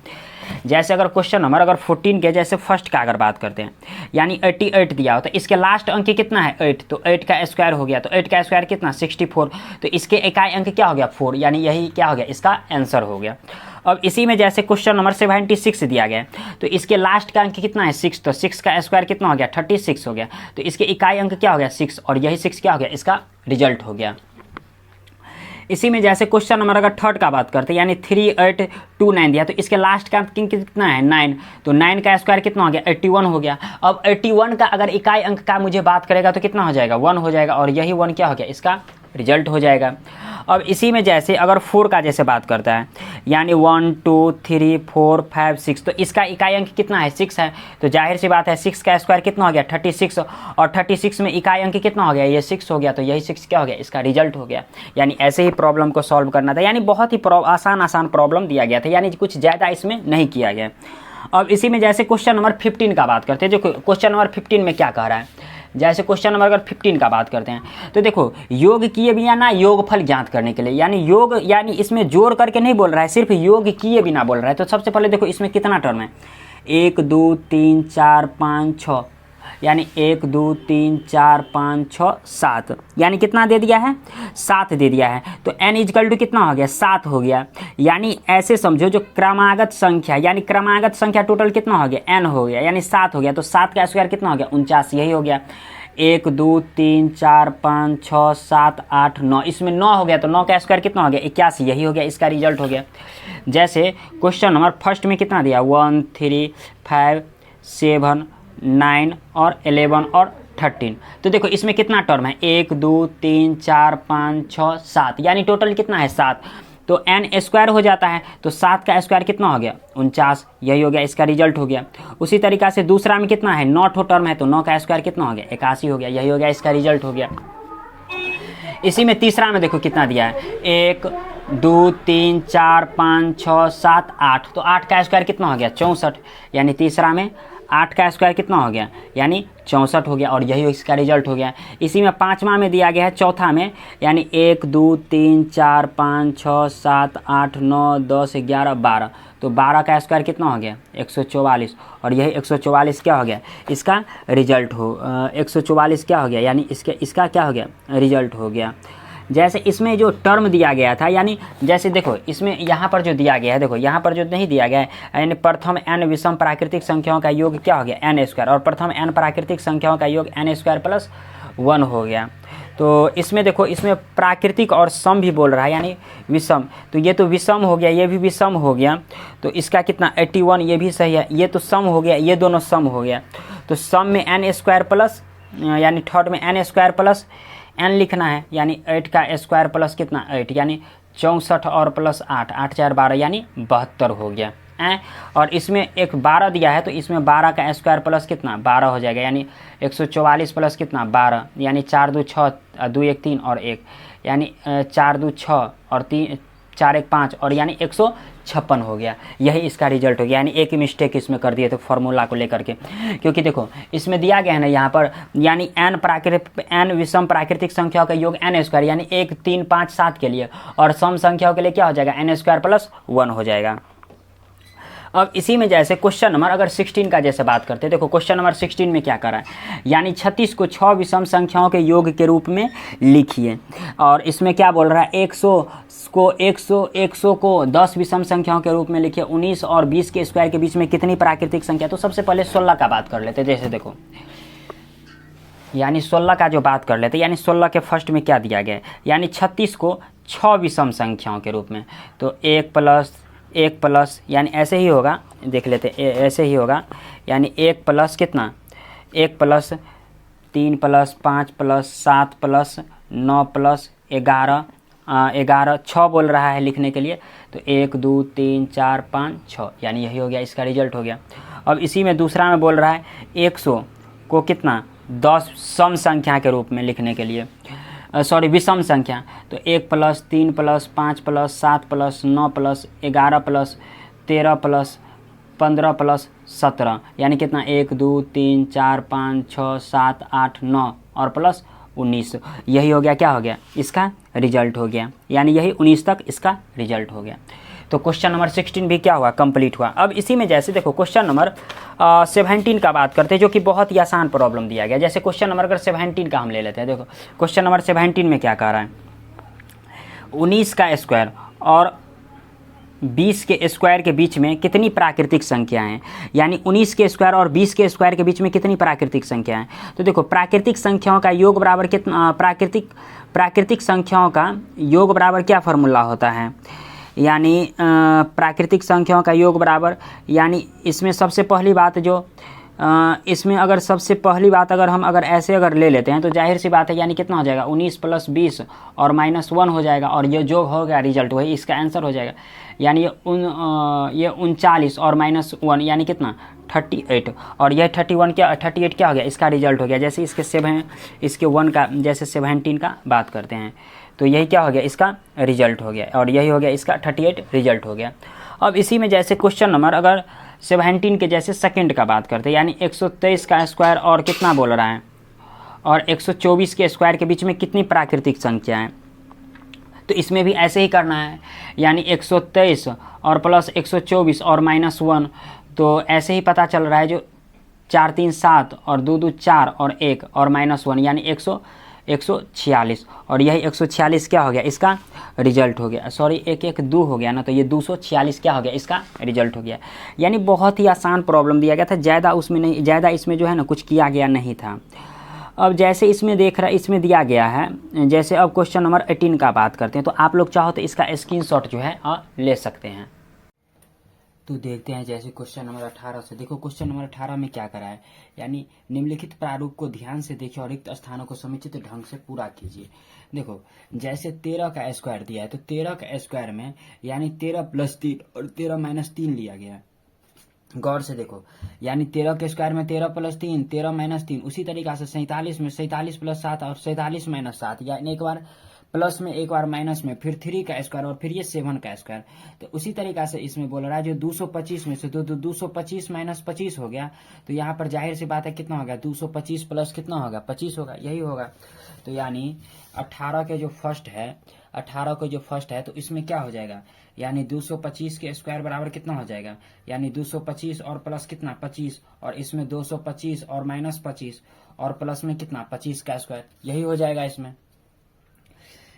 जैसे अगर क्वेश्चन नंबर अगर 14 के जैसे फर्स्ट का अगर बात करते हैं, यानी 88 दिया हो तो इसके लास्ट अंक कितना है 8, तो 8 का स्क्वायर हो गया, तो 8 का स्क्वायर कितना 64, तो इसके इकाई अंक क्या हो गया 4, यानी यही क्या हो गया इसका आंसर हो गया। अब इसी में जैसे क्वेश्चन नंबर 76 दिया गया, तो इसके लास्ट का अंक कितना है 6, तो 6 का स्क्वायर कितना हो गया 36 हो गया, तो इसके इकाई अंक क्या हो गया 6, और यही 6 क्या हो गया इसका रिजल्ट हो गया। इसी में जैसे क्वेश्चन नंबर अगर थर्ड का बात करते हैं, यानी 3829 दिया, तो इसके लास्ट का अंक कितना है 9, तो 9 का स्क्वायर कितना हो गया 81 हो गया। अब 81 का अगर इकाई अंक का मुझे बात करेगा तो कितना हो जाएगा 1 हो जाएगा, और यही 1 क्या हो गया इसका रिजल्ट हो जाएगा। अब इसी में जैसे अगर 4 का जैसे बात करता है, यानी 1 2 3 4 5 6, तो इसका इकाई अंक कितना है 6 है, तो जाहिर सी बात है 6 का स्क्वायर कितना हो गया 36, और 36 में इकाई अंक कितना हो गया ये 6 हो गया, तो यही 6 क्या हो गया इसका रिजल्ट हो गया। यानी ऐसे ही प्रॉब्लम को सॉल्व करना था, यानी बहुत ही आसान प्रॉब्लम दिया गया था, यानी कुछ ज़्यादा इसमें नहीं किया गया। अब इसी में जैसे क्वेश्चन नंबर 15 का बात करते हैं, जो क्वेश्चन नंबर 15 में क्या कह रहा है, जैसे क्वेश्चन नंबर अगर 15 का बात करते हैं, तो देखो योग किए बिना ना योगफल ज्ञात करने के लिए, यानी योग यानी इसमें जोड़ करके नहीं बोल रहा है, सिर्फ योग किए बिना बोल रहा है। तो सबसे पहले देखो इसमें कितना टर्म है 1 2 3 4 5 6, यानी 1 2 3 4 5 6 7, यानी कितना दे दिया है 7 दे दिया है। तो n इजकल टू कितना हो गया 7 हो गया। यानी ऐसे समझो जो क्रमागत संख्या, यानी क्रमागत संख्या टोटल कितना हो गया n हो गया, यानी 7 हो गया, तो 7 का स्क्वायर कितना हो गया 49, यही हो गया। 1 2 3 4 5 6 7 8 9, इसमें 9 हो गया, तो 9 का स्क्वायर कितना हो गया 81, यही हो गया इसका रिजल्ट हो गया। जैसे क्वेश्चन नंबर फर्स्ट में कितना दिया 1 3 5 7 9 और 11 और 13, तो देखो इसमें कितना टर्म है 1 2 3 4 5 6 7, यानी टोटल कितना है 7, तो n स्क्वायर हो जाता है, तो 7 का स्क्वायर कितना हो गया 49, यही हो गया इसका रिजल्ट हो गया। उसी तरीक़ा से दूसरा में कितना है 9 ठो टर्म है, तो 9 का स्क्वायर कितना हो गया 81 हो गया, यही हो गया इसका रिजल्ट हो गया। इसी में तीसरा में देखो कितना दिया है 1 2 3 4 5 6 7 8, तो 8 का स्क्वायर कितना हो गया 64, यानी तीसरा में 8 का स्क्वायर कितना हो गया यानी 64 हो गया, और यही इसका रिजल्ट हो गया। इसी में पाँचवा में दिया गया है चौथा में, यानी 1 2 3 4 5 6 7 8 9 10 11 12, तो 12 का स्क्वायर कितना हो गया 144, और यही 144 क्या हो गया इसका रिजल्ट हो 144 क्या हो गया, यानी इसका क्या हो गया रिजल्ट हो गया। जैसे इसमें जो टर्म दिया गया था, यानी जैसे देखो इसमें यहाँ पर जो दिया गया है, देखो यहाँ पर जो नहीं दिया गया है, यानी प्रथम n विषम प्राकृतिक संख्याओं का योग क्या हो गया n स्क्वायर, और प्रथम n प्राकृतिक संख्याओं का योग n स्क्वायर प्लस 1 हो गया। तो इसमें देखो इसमें प्राकृतिक और सम भी बोल रहा है, यानी विषम, तो ये तो विषम हो गया, ये भी विषम हो गया, तो इसका कितना 81, ये भी सही है, ये तो सम हो गया, ये दोनों सम हो गया। तो सम में n स्क्वायर प्लस, यानी थर्ड में n स्क्वायर प्लस n लिखना है, यानी 8 का स्क्वायर प्लस कितना 8, यानी 64 और प्लस 8, 8 4 12, यानी 72 हो गया। और इसमें एक 12 दिया है, तो इसमें 12 का स्क्वायर प्लस कितना 12 हो जाएगा, यानी 144 प्लस कितना 12, यानी 4 2 6 2 1 3 और 1, यानी 4 2 6 और 3 4 1 5, और यानी 156 हो गया, यही इसका रिजल्ट हो गया। यानी एक मिस्टेक इसमें कर दिए थे फॉर्मूला को लेकर के, क्योंकि देखो इसमें दिया गया है ना यहाँ पर, यानी n विषम प्राकृतिक संख्याओं का योग n स्क्वायर, यानी 1 3 5 7 के लिए, और सम संख्याओं के लिए क्या हो जाएगा n स्क्वायर प्लस 1 हो जाएगा। अब इसी में जैसे क्वेश्चन नंबर अगर 16 का जैसे बात करते हैं, देखो क्वेश्चन नंबर 16 में क्या करा है, यानी 36 को 6 विषम संख्याओं के योग के रूप में लिखिए। और इसमें क्या बोल रहा है, 100 को 10 विषम संख्याओं के रूप में लिखिए। 19 और 20 के स्क्वायर के बीच में कितनी प्राकृतिक संख्या, तो सबसे पहले 16 का बात कर लेते हैं। जैसे देखो यानी 16 का जो बात कर लेते हैं, यानी 16 के फर्स्ट में क्या दिया गया है, यानी 36 को 6 विषम संख्याओं के रूप में, तो 1 प्लस यानी ऐसे ही होगा, देख लेते ऐसे ही होगा, यानी 1 प्लस कितना, 1 plus 3 plus 5 plus 7 plus 9 plus 11, 6 बोल रहा है लिखने के लिए, तो 1 2 3 4 5 6, यानी यही हो गया, इसका रिजल्ट हो गया। अब इसी में दूसरा में बोल रहा है 100 को कितना 10 सम संख्या के रूप में लिखने के लिए, सॉरी विषम संख्या, तो 1 plus 3 plus 5 plus 7 plus 9 plus 11 plus 13 plus 15 plus 17, यानी कितना 1 2 3 4 5 6 7 8 9 और प्लस 19, यही हो गया, क्या हो गया, इसका रिजल्ट हो गया, यानी यही 19 तक इसका रिजल्ट हो गया। तो क्वेश्चन नंबर 16 भी क्या हुआ, कंप्लीट हुआ। अब इसी में जैसे देखो क्वेश्चन नंबर 17 का बात करते हैं, जो कि बहुत ही आसान प्रॉब्लम दिया गया। जैसे क्वेश्चन नंबर अगर 17 का हम ले लेते हैं, देखो क्वेश्चन नंबर 17 में क्या कह रहा है, 19 का स्क्वायर और 20 के स्क्वायर के बीच में कितनी प्राकृतिक संख्याएं हैं, यानी 19 के स्क्वायर और 20 के स्क्वायर के बीच में कितनी प्राकृतिक संख्याएं हैं। तो देखो प्राकृतिक संख्याओं का योग बराबर कितना, प्राकृतिक संख्याओं का योग बराबर क्या फार्मूला होता है, यानी प्राकृतिक संख्याओं का योग बराबर, यानी इसमें सबसे पहली बात जो इसमें अगर सबसे पहली बात अगर हम अगर ऐसे अगर ले लेते हैं, तो जाहिर सी बात है, यानी कितना हो जाएगा 19 प्लस 20 और -1 हो जाएगा, और ये जो हो गया रिजल्ट वही इसका आंसर हो जाएगा, यानी ये 39 और -1 यानी कितना 38, और यह 38 क्या हो गया, इसका रिजल्ट हो गया। जैसे इसके 1 का जैसे 17 का बात करते हैं, तो यही क्या हो गया, इसका रिजल्ट हो गया, और यही हो गया इसका 38 रिजल्ट हो गया। अब इसी में जैसे क्वेश्चन नंबर अगर 17 के जैसे सेकंड का बात करते हैं, यानी 123 का स्क्वायर और कितना बोल रहा है, और 124 के स्क्वायर के बीच में कितनी प्राकृतिक संख्या है, तो इसमें भी ऐसे ही करना है, यानी 123 और प्लस 124 और -1, तो ऐसे ही पता चल रहा है, जो 4 3 7 और 2 2 4 और 1 और -1 यानी 146, और यही 146 क्या हो गया, इसका रिजल्ट हो गया, सॉरी 1 1 2 हो गया ना, तो ये 246 क्या हो गया, इसका रिजल्ट हो गया। यानी बहुत ही आसान प्रॉब्लम दिया गया था, ज़्यादा इसमें जो है ना कुछ किया गया नहीं था। अब जैसे इसमें इसमें दिया गया है, जैसे अब क्वेश्चन नंबर 18 का बात करते हैं, तो आप लोग चाहो तो इसका स्क्रीनशॉट जो है ले सकते हैं। तो देखते हैं जैसे क्वेश्चन नंबर 18 से, देखो क्वेश्चन नंबर 18 में क्या करा है, यानी निम्नलिखित प्रारूप को ध्यान से देखिए और रिक्त स्थानों को समुचित ढंग से पूरा कीजिए। देखो जैसे 13 का स्क्वायर दिया है, तो 13 का स्क्वायर में यानी 13 + 3 और 13 - 3 लिया गया है। गौर से देखो, यानी 13 के स्क्वायर में 13 + 3 13 - 3, उसी तरीका से 47 में 47 + 7 और 47 - 7, यानी एक बार प्लस में एक बार माइनस में, फिर 3 का स्क्वायर और फिर ये 7 का स्क्वायर। तो उसी तरीका से इसमें बोल रहा है जो 225 में से 225 - 25 हो गया, तो यहाँ पर जाहिर सी बात है कितना हो गया, 225 प्लस कितना होगा 25 होगा, यही होगा। तो यानी 18 के जो फर्स्ट है तो इसमें क्या हो जाएगा, यानी 225 के स्क्वायर बराबर कितना हो जाएगा, यानी 225 और प्लस कितना 25, और इसमें 225 और -25 और प्लस में कितना 25 का स्क्वायर, यही हो जाएगा इसमें।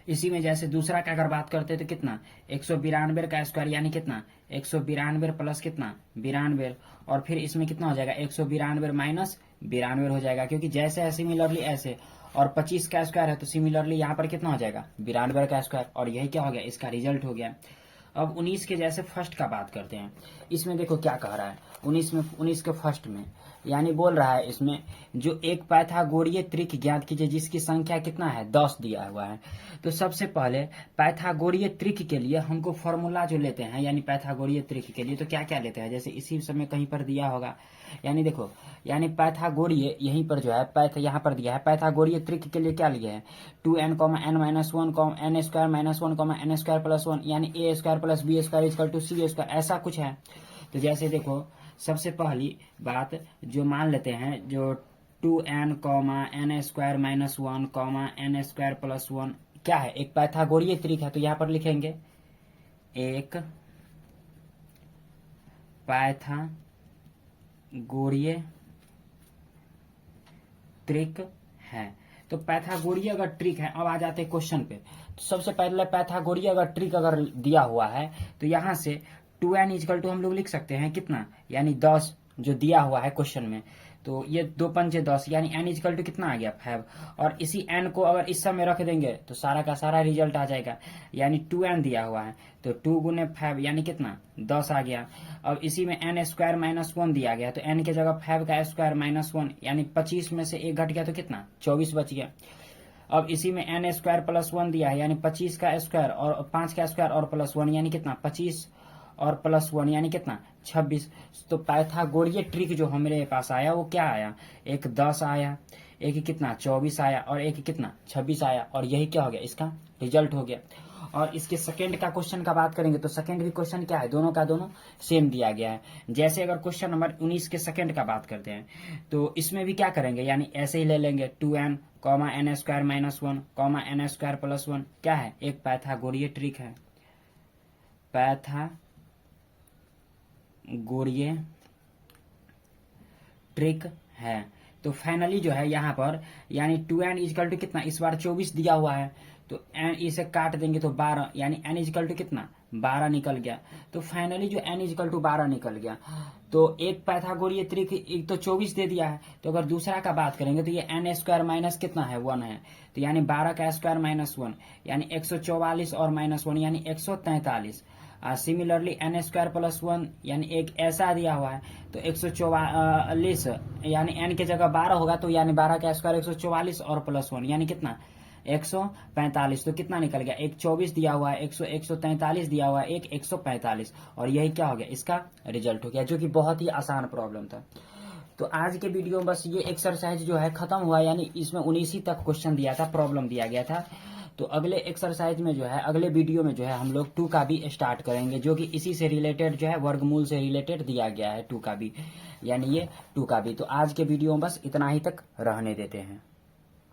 इसी में जैसे दूसरा का अगर बात करते हैं तो कितना 192 का स्क्वायर, यानी कितना 192 प्लस कितना 92, और फिर इसमें कितना हो जाएगा 192 - 92 हो जाएगा, क्योंकि जैसे है सिमिलरली ऐसे, और 25 का स्क्वायर है तो सिमिलरली यहाँ पर कितना हो जाएगा 92 का स्क्वायर, और यही क्या हो गया, इसका रिजल्ट हो गया। अब 19 के जैसे फर्स्ट का बात करते हैं, इसमें देखो क्या कह रहा है 19 के फर्स्ट में, यानी बोल रहा है इसमें जो एक पाइथागोरीय त्रिक ज्ञात कीजिए जिसकी संख्या कितना है 10 दिया हुआ है। तो सबसे पहले पाइथागोरीय त्रिक के लिए हमको फॉर्मूला जो लेते हैं, यानी पाइथागोरीय त्रिक के लिए तो क्या क्या लेते हैं, जैसे इसी समय कहीं पर दिया होगा, यानी देखो, यानी पाइथागोरीय यहीं पर जो है यहाँ पर दिया है, पाइथागोरीय त्रिक के लिए क्या लिया है 2n, n - 1 n² - 1 n² + 1, यानी a² + b² = c², ऐसा कुछ है। तो जैसे देखो सबसे पहली बात जो मान लेते हैं, जो 2n, n² - 1 n² + 1 क्या है, एक पाइथागोरीय त्रिक है, तो यहाँ पर लिखेंगे एक पाइथागोरीय ट्रिक है। तो पाइथागोरीय अगर ट्रिक है, अब आ जाते हैं क्वेश्चन पे। तो सबसे पहले पाइथागोरीय अगर ट्रिक अगर दिया हुआ है तो यहाँ से 2n इक्वल टू हम लोग लिख सकते हैं कितना, यानी 10 जो दिया हुआ है क्वेश्चन में। तो ये 2 पंचे 10, यानी n इक्वल टू कितना आ गया 5। और इसी n को अगर इस सब में रख देंगे तो सारा का सारा रिजल्ट आ जाएगा, यानी 2n दिया हुआ है तो 2 गुने 5 यानी कितना 10 आ गया। अब इसी में n स्क्वायर माइनस 1 दिया गया तो n के जगह 5 का स्क्वायर माइनस 1 यानी 25 में से 1 घट गया तो कितना 24 बच गया। अब इसी में n स्क्वायर प्लस 1 दिया है, यानी 25 का स्क्वायर और 5 का स्क्वायर और प्लस 1 यानी कितना 25 और प्लस 1 यानी कितना 26। तो पाइथागोरीय ट्रिक जो हमारे पास आया वो क्या आया, एक 10 आया, एक कितना 24 आया और एक कितना 26 आया। और यही क्या हो गया, इसका रिजल्ट हो गया। और इसके सेकंड का क्वेश्चन का बात करेंगे तो सेकंड भी क्वेश्चन क्या है, दोनों का दोनों सेम दिया गया है। जैसे अगर क्वेश्चन नंबर 19 के सेकंड का बात करते हैं तो इसमें भी क्या करेंगे, यानी ऐसे ही ले लेंगे 2n n square minus 1 n square plus 1 क्या है, एक पाइथागोरीय ट्रिक है, पाइथागोरीय ट्रिक है। तो फाइनली जो है यहाँ पर यानी 2n इक्वल टू कितना, इस बार 24 दिया हुआ है तो n इसे काट देंगे तो 12 यानी n इक्वल टू कितना 12 निकल गया। तो फाइनली जो n इक्वल टू 12 निकल गया। तो एक पाइथागोरीय ट्रिक एक तो 24 दे दिया है, तो अगर दूसरा का बात करेंगे तो ये n स्क्वायर माइनस कितना है 1 है, तो यानी 12 का स्क्वायर माइनस 1 यानी 144 और माइनस 1 यानी 143। सिमिलरली n स्क्वायर प्लस 1 यानी एक ऐसा दिया हुआ है तो 144 यानी n के जगह 12 होगा तो यानी 12 का स्क्वायर 144 और प्लस 1 यानी कितना 145। तो कितना निकल गया, एक 24 दिया हुआ है, 143 दिया हुआ है, एक 145 और यही क्या हो गया, इसका रिजल्ट हो गया, जो कि बहुत ही आसान प्रॉब्लम था। तो आज के वीडियो में बस ये एक्सरसाइज जो है खत्म हुआ, यानी इसमें 19 ही तक क्वेश्चन दिया था, प्रॉब्लम दिया गया था। तो अगले एक्सरसाइज में जो है, अगले वीडियो में जो है हम लोग 2 का भी स्टार्ट करेंगे, जो कि इसी से रिलेटेड जो है वर्गमूल से रिलेटेड दिया गया है 2 का भी, यानी ये 2 का भी। तो आज के वीडियो में बस इतना ही तक रहने देते हैं।